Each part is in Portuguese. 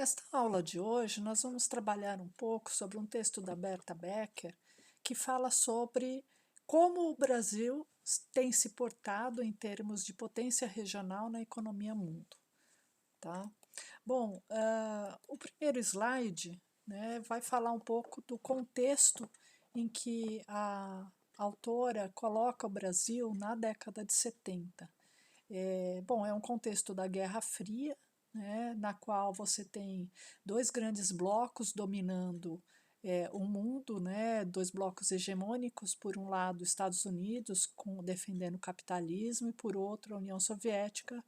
Nesta aula de hoje, nós vamos trabalhar um pouco sobre um texto da Berta Becker, que fala sobre como o Brasil tem se portado em termos de potência regional na economia mundo. Tá? Bom, o primeiro slide, né, vai falar um pouco do contexto em que a autora coloca o Brasil na década de 70. Bom, é um contexto da Guerra Fria, né, na qual você tem dois grandes blocos dominando o mundo, né, dois blocos hegemônicos, por um lado Estados Unidos defendendo o capitalismo e por outro a União Soviética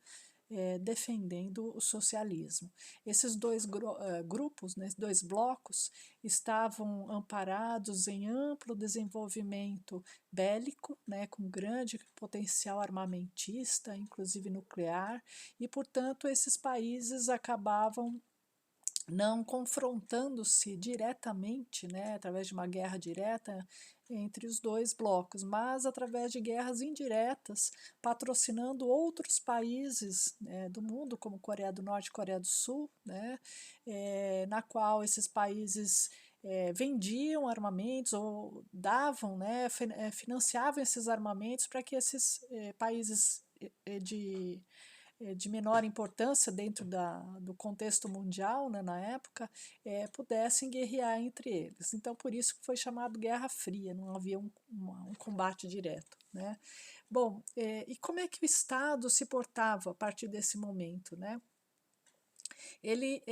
defendendo o socialismo. Esses dois grupos, né, dois blocos, estavam amparados em amplo desenvolvimento bélico, né, com grande potencial armamentista, inclusive nuclear, e, portanto, esses países acabavam não confrontando-se diretamente, né, através de uma guerra direta entre os dois blocos, mas através de guerras indiretas, patrocinando outros países, né, do mundo, como Coreia do Norte e Coreia do Sul, né, na qual esses países vendiam armamentos ou davam, né, financiavam esses armamentos para que esses países de menor importância dentro do contexto mundial, né, na época, pudessem guerrear entre eles. Então, por isso que foi chamado Guerra Fria, não havia um combate direto. Né? Bom, e como é que o Estado se portava a partir desse momento? Né? Ele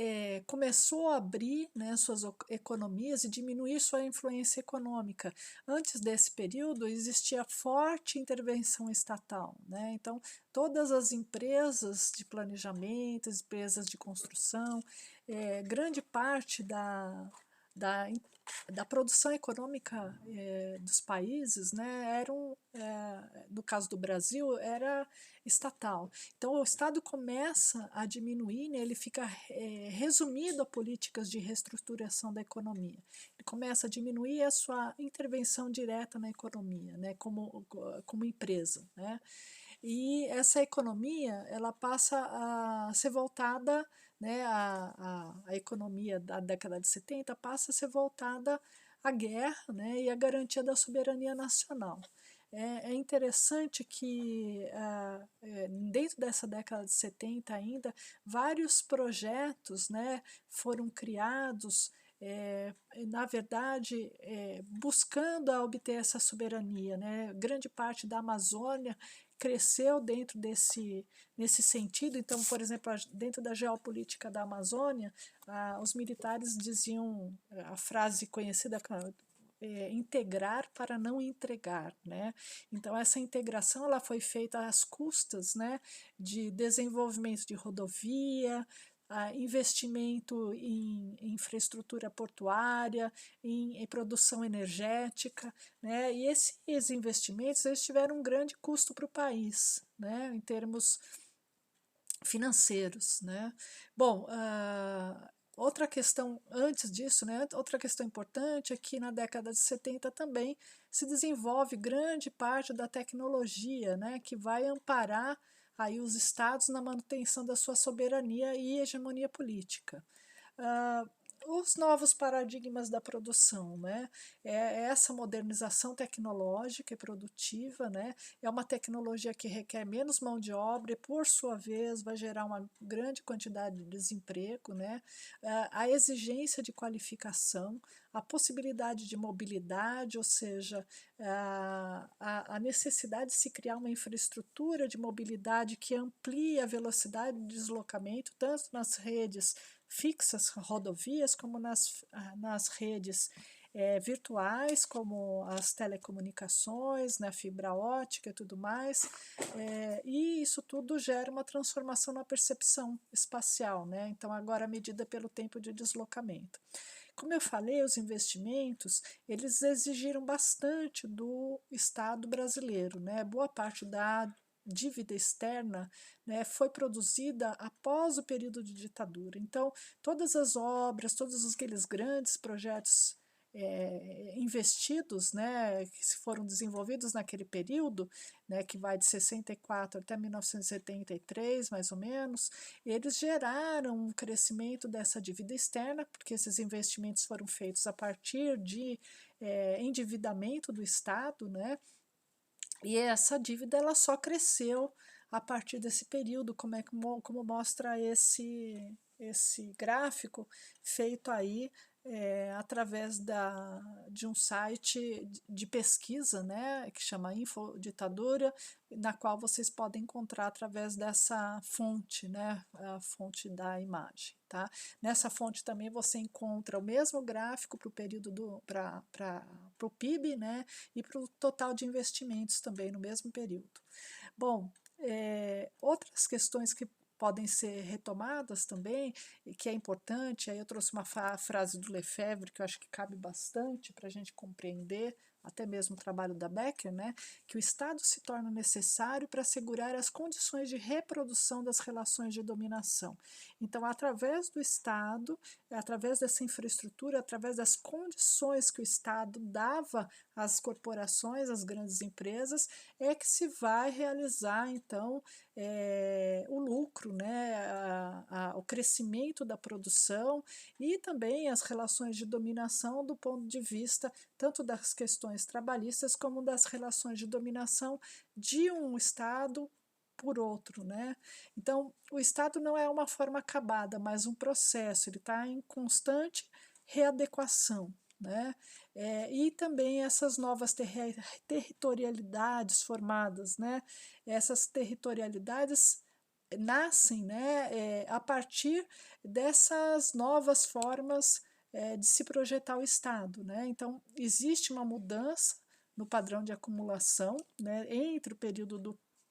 começou a abrir, né, suas economias e diminuir sua influência econômica. Antes desse período existia forte intervenção estatal, né? Então todas as empresas de planejamento, as empresas de construção, grande parte da, da produção econômica dos países, né, no caso do Brasil, era estatal. Então o Estado começa a diminuir, né, ele fica resumido a políticas de reestruturação da economia. Ele começa a diminuir a sua intervenção direta na economia, né, como empresa. Né? E essa economia ela passa a ser voltada, né, a economia da década de 70 passa a ser voltada à guerra, né, e à garantia da soberania nacional. É interessante que dentro dessa década de 70 ainda, vários projetos, né, foram criados, na verdade, buscando a obter essa soberania. Né? Grande parte da Amazônia cresceu dentro nesse sentido. Então, por exemplo, dentro da geopolítica da Amazônia, os militares diziam a frase conhecida, integrar para não entregar, né? Então essa integração ela foi feita às custas, né, de desenvolvimento de rodovia, investimento em infraestrutura portuária, em produção energética, né? E esses investimentos eles tiveram um grande custo para o país, né, em termos financeiros. Né? Bom, outra questão antes disso, né, outra questão importante é que na década de 70 também se desenvolve grande parte da tecnologia, né, que vai amparar aí os estados na manutenção da sua soberania e hegemonia política. Os novos paradigmas da produção, né? Essa modernização tecnológica e produtiva, né? É uma tecnologia que requer menos mão de obra e, por sua vez, vai gerar uma grande quantidade de desemprego, né? A exigência de qualificação, a possibilidade de mobilidade, ou seja, a necessidade de se criar uma infraestrutura de mobilidade que amplie a velocidade de deslocamento, tanto nas redes fixas, rodovias, como nas redes virtuais, como as telecomunicações, né, fibra ótica e tudo mais, e isso tudo gera uma transformação na percepção espacial, né? Então agora medida pelo tempo de deslocamento. Como eu falei, os investimentos eles exigiram bastante do Estado brasileiro, né? Boa parte da dívida externa, né, foi produzida após o período de ditadura. Então, todas as obras, todos aqueles grandes projetos investidos, né, que foram desenvolvidos naquele período, né, que vai de 64 até 1973, mais ou menos, eles geraram um crescimento dessa dívida externa, porque esses investimentos foram feitos a partir de endividamento do Estado, né, e essa dívida ela só cresceu a partir desse período, como mostra esse gráfico feito aí através de um site de pesquisa, né, que chama Infoditadura, na qual vocês podem encontrar através dessa fonte, né, a fonte da imagem. Tá? Nessa fonte também você encontra o mesmo gráfico para o período para o PIB, né, e para o total de investimentos também no mesmo período. Bom, outras questões que podem ser retomadas também, e que é importante, aí eu trouxe uma frase do Lefebvre que eu acho que cabe bastante para a gente compreender, até mesmo o trabalho da Becker, né, que o Estado se torna necessário para assegurar as condições de reprodução das relações de dominação. Então, através do Estado, através dessa infraestrutura, através das condições que o Estado dava às corporações, às grandes empresas, é que se vai realizar, então, o lucro, né, o crescimento da produção e também as relações de dominação do ponto de vista tanto das questões trabalhistas como das relações de dominação de um Estado por outro, né? Então, o Estado não é uma forma acabada, mas um processo, ele está em constante readequação, né? E também essas novas territorialidades formadas, né? Essas territorialidades nascem, né, a partir dessas novas formas de se projetar o Estado, né? Então, existe uma mudança no padrão de acumulação, né, entre o período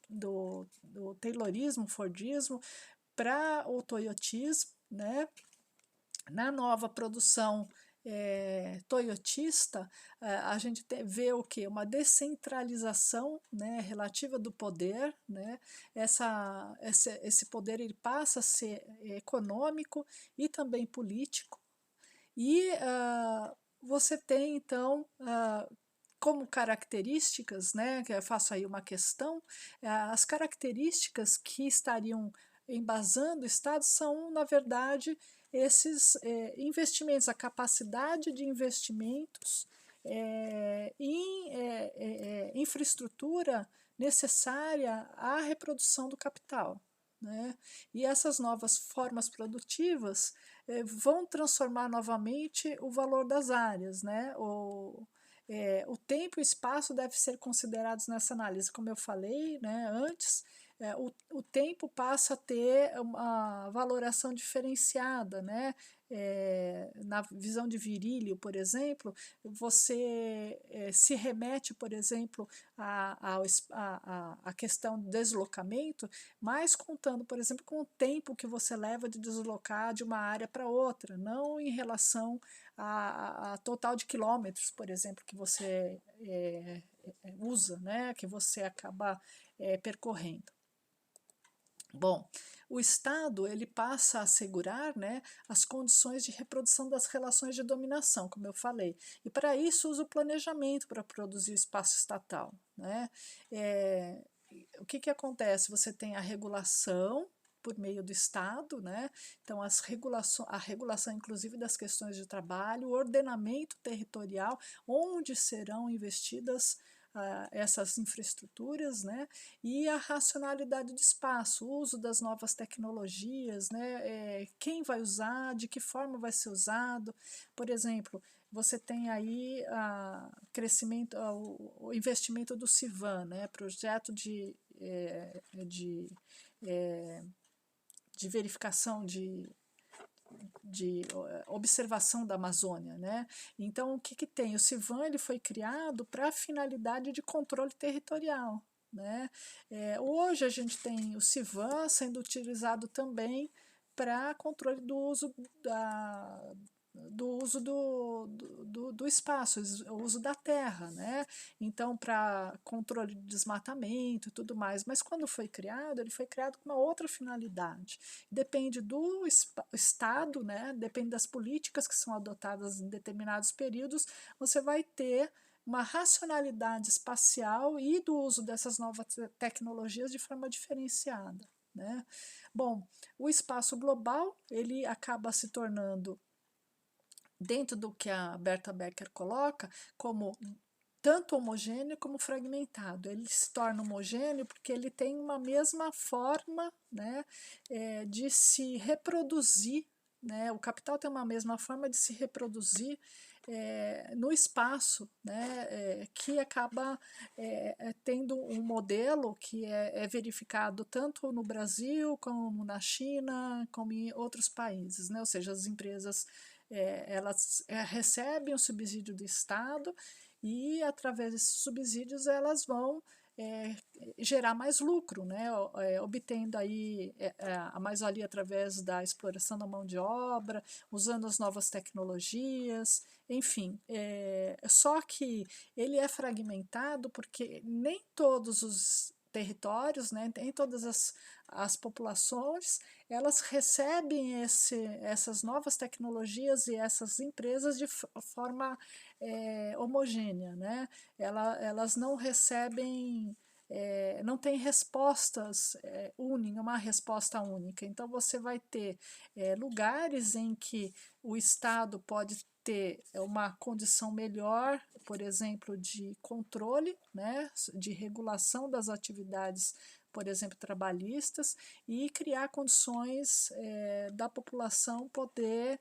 do Taylorismo, Fordismo, para o Toyotismo, né? Na nova produção toyotista, a gente vê o que? Uma descentralização, né, relativa do poder, né? Esse poder ele passa a ser econômico e também político, e você tem então como características, né, que eu faço aí uma questão, as características que estariam embasando o Estado são, na verdade, esses investimentos, a capacidade de investimentos em infraestrutura necessária à reprodução do capital, né? E essas novas formas produtivas vão transformar novamente o valor das áreas, né? O tempo e o espaço devem ser considerados nessa análise, como eu falei, né, antes. O tempo passa a ter uma valoração diferenciada, né? Na visão de Virílio, por exemplo, você se remete, por exemplo, à questão do deslocamento, mas contando, por exemplo, com o tempo que você leva de deslocar de uma área para outra, não em relação a total de quilômetros, por exemplo, que você usa, né, que você acaba percorrendo. Bom, o Estado ele passa a assegurar, né, as condições de reprodução das relações de dominação, como eu falei, e para isso usa o planejamento para produzir o espaço estatal, né? O que acontece? Você tem a regulação por meio do Estado, né? Então a regulação inclusive das questões de trabalho, o ordenamento territorial, onde serão investidas essas infraestruturas, né? E a racionalidade do espaço, o uso das novas tecnologias, né? Quem vai usar, de que forma vai ser usado. Por exemplo, você tem aí crescimento, o investimento do CIVAM, né? Projeto de verificação de observação da Amazônia, né? Então, o que tem? O CIVAM ele foi criado para a finalidade de controle territorial, né? Hoje a gente tem o CIVAM sendo utilizado também para controle do uso do uso do espaço, o uso da terra, né? Então, para controle de desmatamento e tudo mais. Mas quando foi criado, ele foi criado com uma outra finalidade. Depende do Estado, né? Depende das políticas que são adotadas em determinados períodos, você vai ter uma racionalidade espacial e do uso dessas novas tecnologias de forma diferenciada, né? Bom, o espaço global, ele acaba se tornando, dentro do que a Berta Becker coloca, como tanto homogêneo como fragmentado. Ele se torna homogêneo porque ele tem uma mesma forma, né, de se reproduzir, né? O capital tem uma mesma forma de se reproduzir no espaço, né, que acaba tendo um modelo que é verificado tanto no Brasil, como na China, como em outros países, né? Ou seja, as empresas elas recebem o subsídio do Estado e, através desses subsídios, elas vão gerar mais lucro, né? Obtendo aí a mais-valia através da exploração da mão de obra, usando as novas tecnologias, enfim. Só que ele é fragmentado porque nem todos os territórios, né, nem todas as populações, elas recebem essas novas tecnologias e essas empresas de forma homogênea, né? Elas não recebem, não tem respostas únicas, uma resposta única. Então você vai ter lugares em que o Estado pode ter uma condição melhor, por exemplo, de controle, né, de regulação das atividades, por exemplo, trabalhistas, e criar condições da população poder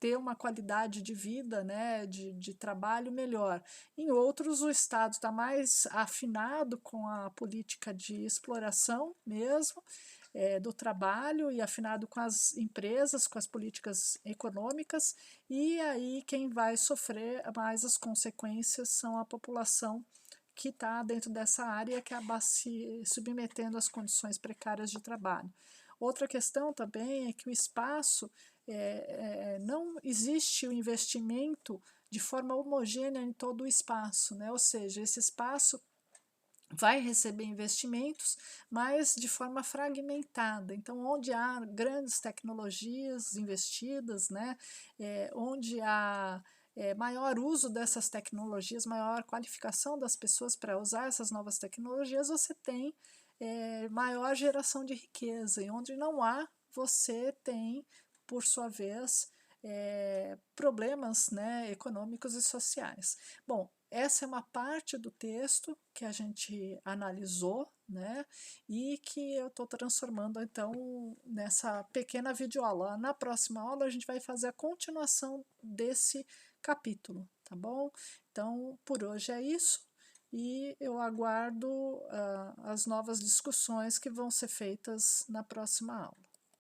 ter uma qualidade de vida, né, de trabalho melhor. Em outros, o Estado está mais afinado com a política de exploração mesmo, do trabalho, e afinado com as empresas, com as políticas econômicas, e aí quem vai sofrer mais as consequências são a população que está dentro dessa área, que acaba se submetendo às condições precárias de trabalho. Outra questão também é que o espaço, não existe o investimento de forma homogênea em todo o espaço, né? Ou seja, esse espaço vai receber investimentos, mas de forma fragmentada. Então, onde há grandes tecnologias investidas, né, onde há maior uso dessas tecnologias, maior qualificação das pessoas para usar essas novas tecnologias, você tem maior geração de riqueza. E onde não há, você tem, por sua vez, problemas, né, econômicos e sociais. Bom, essa é uma parte do texto que a gente analisou, né, e que eu estou transformando então nessa pequena videoaula. Na próxima aula a gente vai fazer a continuação desse capítulo, tá bom? Então, por hoje é isso, e eu aguardo as novas discussões que vão ser feitas na próxima aula.